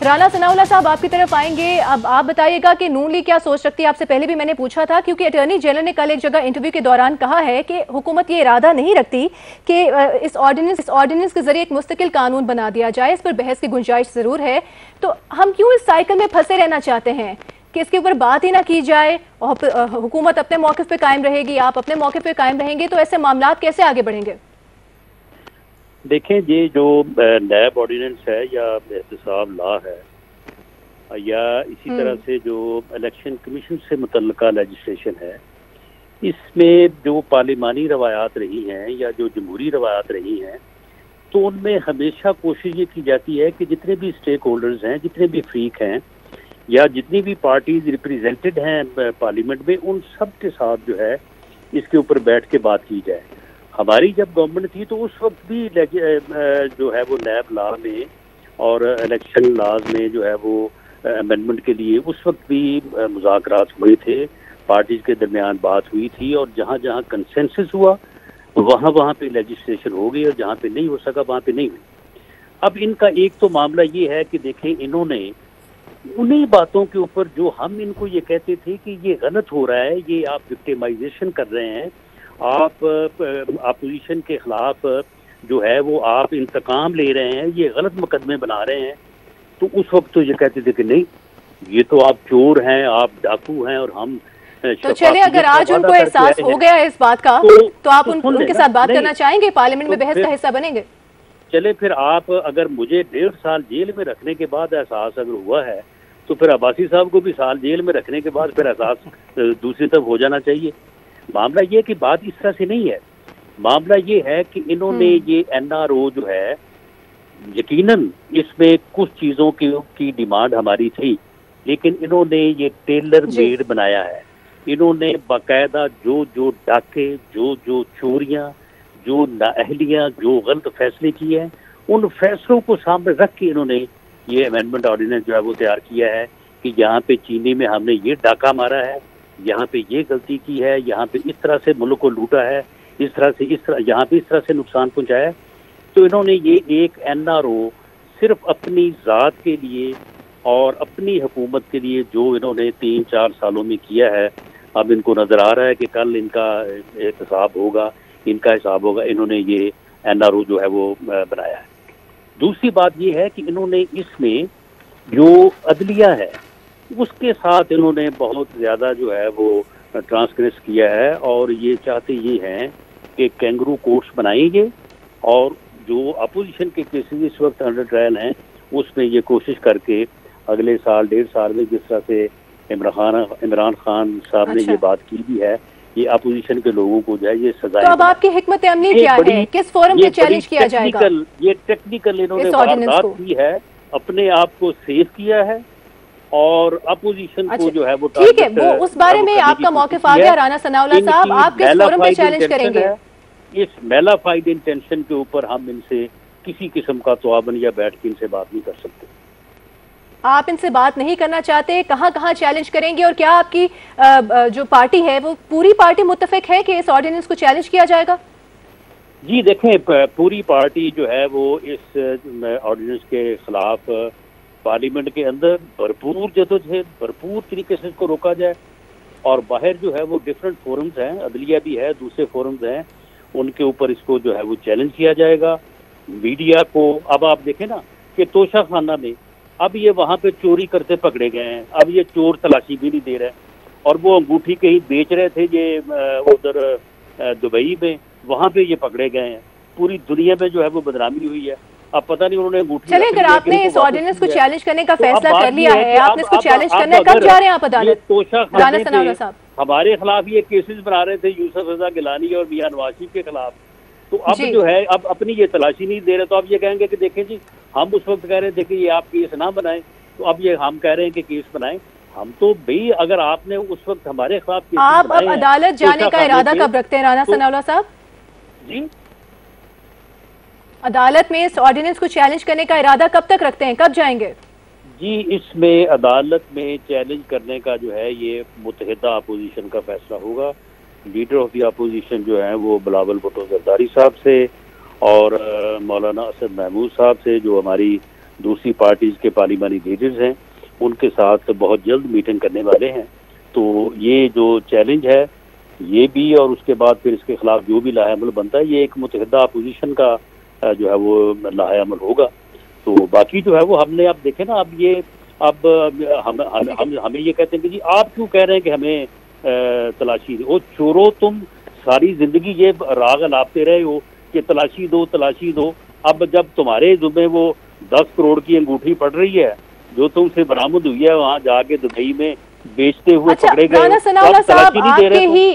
رانا ثناءاللہ صاحب آپ کی طرف آئیں گے. اب آپ بتائیے گا کہ نون لیگ کیا سوچ رکھتی ہے. آپ سے پہلے بھی میں نے پوچھا تھا کیونکہ اٹارنی جنرل نے کل ایک جگہ انٹرویو کے دوران کہا ہے کہ حکومت یہ ارادہ نہیں رکھتی کہ اس آرڈیننس کے ذریعے ایک مستقل قانون بنا دیا جائے. اس پر بحث کی گنجائش ضرور ہے. تو ہم کیوں اس سائیکل میں پھنسے رہنا چاہتے ہیں کہ اس کے اوپر بات ہی نہ کی جائے اور حکومت اپنے موقف پہ قائم رہے گی, آپ اپنے موقف پہ قائم رہیں گے, تو ایسے معاملات کیسے آگے بڑھیں گے؟ دیکھیں یہ جو نیب آرڈیننس ہے یا احتساب لا ہے یا اسی طرح سے جو الیکشن کمیشن سے متعلقہ لیجسلیشن ہے, اس میں جو پارلیمانی روایات رہی ہیں یا جو جمہوری روایات رہی ہیں تو ان میں ہمیشہ کوشش یہ کی جاتی ہے کہ جتنے بھی اسٹیک ہولڈرز ہیں, جتنے بھی فریق ہیں یا جتنی بھی پارٹیز ریپریزنٹڈ ہیں پارلیمنٹ میں, ان سب کے ساتھ جو ہے اس کے اوپر بیٹھ کے بات کی جائے. ہماری جب گورنمنٹ تھی تو اس وقت بھی جو ہے وہ نیب لا میں اور الیکشن لاز میں جو ہے وہ امینڈمنٹ کے لیے اس وقت بھی مذاکرات ہوئے تھے, پارٹیز کے درمیان بات ہوئی تھی, اور جہاں جہاں کنسنسس ہوا وہاں پہ لیجسلیشن ہو گئی اور جہاں پہ نہیں ہو سکا وہاں پہ نہیں ہوئی. اب ان کا ایک تو معاملہ یہ ہے کہ دیکھیں انہوں نے انہی باتوں کے اوپر جو ہم ان کو یہ کہتے تھے کہ یہ غلط ہو رہا ہے, یہ آپ وکٹیمائزیشن کر رہے ہیں, آپ اپوزیشن کے خلاف جو ہے وہ آپ انتقام لے رہے ہیں, یہ غلط مقدمے بنا رہے ہیں, تو اس وقت تو یہ کہتے تھے کہ نہیں یہ تو آپ چور ہیں, آپ ڈاکو ہیں, اور ہم تو چلے اگر آج ان کو احساس ہو گیا ہے اس بات کا تو آپ ان کے ساتھ بات کرنا چاہیں گے, پارلیمنٹ میں بحث کا حصہ بنیں گے؟ چلے پھر آپ اگر مجھے 1.5 سال جیل میں رکھنے کے بعد احساس اگر ہوا ہے تو پھر عباسی صاحب کو بھی سال جیل میں رکھنے کے بعد پھر احساس دوسری طرف ہو جانا چاہیے. معاملہ یہ کہ بات اس طرح سے نہیں ہے, معاملہ یہ ہے کہ انہوں نے یہ این آر او جو ہے یقیناً اس میں کچھ چیزوں کی ڈیمانڈ ہماری تھی, لیکن انہوں نے یہ ٹیلر میڈ بنایا ہے. انہوں نے باقاعدہ جو ڈاکے, جو چوریاں, جو نااہلیاں, جو غلط فیصلے کیے ہیں, ان فیصلوں کو سامنے رکھ کے انہوں نے یہ امینڈمنٹ آرڈیننس جو ہے وہ تیار کیا ہے کہ یہاں پہ چینی میں ہم نے یہ ڈاکہ مارا ہے, یہاں پہ یہ غلطی کی ہے, یہاں پہ اس طرح سے ملک کو لوٹا ہے, اس طرح یہاں پہ اس طرح سے نقصان پہنچایا ہے. تو انہوں نے یہ ایک این آر او صرف اپنی ذات کے لیے اور اپنی حکومت کے لیے جو انہوں نے 3-4 سالوں میں کیا ہے, اب ان کو نظر آ رہا ہے کہ کل ان کا احتساب ہوگا, ان کا حساب ہوگا, انہوں نے یہ این آر او جو ہے وہ بنایا ہے. دوسری بات یہ ہے کہ انہوں نے اس میں جو عدلیہ ہے اس کے ساتھ انہوں نے بہت زیادہ جو ہے وہ ٹرانسگریس کیا ہے, اور یہ چاہتے یہ ہیں کہ کینگرو کورٹس بنائیں گے اور جو اپوزیشن کے کیسز اس وقت انڈر ٹرائل ہیں اس میں یہ کوشش کر کے اگلے سال 1.5 سال میں جس طرح سے عمران خان صاحب نے یہ بات کی بھی ہے, یہ اپوزیشن کے لوگوں کو جو ہے یہ سزائیں. تو اب آپ کی حکمت عملی کیا ہے, کس فورم پہ چیلنج کیا جائے گا؟ یہ ٹیکنیکل انہوں نے واردات کی ہے, اپنے آپ کو سیف کیا ہے, اور اپوزیشن کو جو ہے وہ ٹھیک ہے, وہ اس بارے میں آپ کا موقف آ گیا. رانا ثناءاللہ صاحب آپ کس فورم پہ چیلنج کریں گے؟ اس میلافائڈ انٹینشن کے اوپر ہم ان سے کسی قسم کا تعاون یا بیٹھ کے ان سے بات نہیں کر سکتے. آپ ان سے بات نہیں کرنا چاہتے, کہاں چیلنج کریں گے, اور کیا آپ کی جو پارٹی ہے وہ پوری پارٹی متفق ہے کہ اس آرڈیننس کو چیلنج کیا جائے گا؟ جی دیکھیں, پوری پارٹی جو ہے وہ اس آرڈیننس کے خلاف پارلیمنٹ کے اندر بھرپور جدوجہد, بھرپور طریقے سے اس کو روکا جائے, اور باہر جو ہے وہ ڈفرینٹ فورمز ہیں, عدلیہ بھی ہے, دوسرے فورمز ہیں, ان کے اوپر اس کو جو ہے وہ چیلنج کیا جائے گا. میڈیا کو اب آپ دیکھیں نا کہ توشہ خانہ میں اب یہ وہاں پہ چوری کرتے پکڑے گئے ہیں, اب یہ چور تلاشی بھی نہیں دے رہے, اور وہ انگوٹھی کہیں بیچ رہے تھے یہ ادھر دبئی میں, وہاں پہ یہ پکڑے گئے ہیں. پوری دنیا میں جو ہے وہ بدنامی ہوئی ہے. اب پتہ نہیں انہوں نے انگوٹھی. چلیں, اگر آپ نے اس آرڈیننس کو چیلنج کرنے کا فیصلہ کر لیا ہے, آپ نے اس کو چیلنج کرنا ہے, کب جا رہے ہیں آپ عدالت؟ رانا ثناءاللہ صاحب ہمارے خلاف یہ کیسز بنا رہے تھے یوسف رضا گیلانی اور میاں نواز شریف کے خلاف, تو اب جو ہے اب اپنی یہ تلاشی نہیں دے رہے, تو اب یہ کہیں گے کہ دیکھیں جی ہم اس وقت کہہ رہے تھے کہ یہ آپ کیس نہ بنائیں, تو اب یہ ہم کہہ رہے ہیں کہ کیس بنائیں. ہم تو بھئی اگر آپ نے اس وقت ہمارے خلاف کیس بنائے, آپ اب عدالت جانے کا ارادہ کب رکھتے ہیں رانا ثناءاللہ صاحب؟ جی عدالت میں اس آرڈیننس کو چیلنج کرنے کا ارادہ کب تک رکھتے ہیں, کب جائیں گے؟ جی اس میں عدالت میں چیلنج کرنے کا جو ہے یہ متحدہ اپوزیشن کا فیصلہ ہوگا. لیڈر آف دی اپوزیشن جو ہیں وہ بلاول بھٹو زرداری صاحب سے اور مولانا اسد محمود صاحب سے, جو ہماری دوسری پارٹیز کے پارلیمانی لیڈرز ہیں ان کے ساتھ بہت جلد میٹنگ کرنے والے ہیں. تو یہ جو چیلنج ہے یہ بھی، اور اس کے بعد پھر اس کے خلاف جو بھی لاہ عمل بنتا ہے، یہ ایک متحدہ اپوزیشن کا جو ہے وہ لاہ عمل ہوگا. تو باقی جو ہے وہ ہم نے اب دیکھیں نا، اب ہمیں یہ کہتے ہیں کہ جی آپ کیوں کہہ رہے ہیں کہ ہمیں تلاشی دو. چورو، تم ساری زندگی یہ راگ الاپتے رہے ہو کہ تلاشی دو تلاشی دو. اب جب تمہارے ذمہ وہ 10 کروڑ کی انگوٹھی پڑ رہی ہے جو تم سے برآمد ہوئی ہے وہاں جا کے دبئی میں بیچتے ہوئے پکڑے گئے، رانا ثناء اللہ صاحب، آپ کے ہی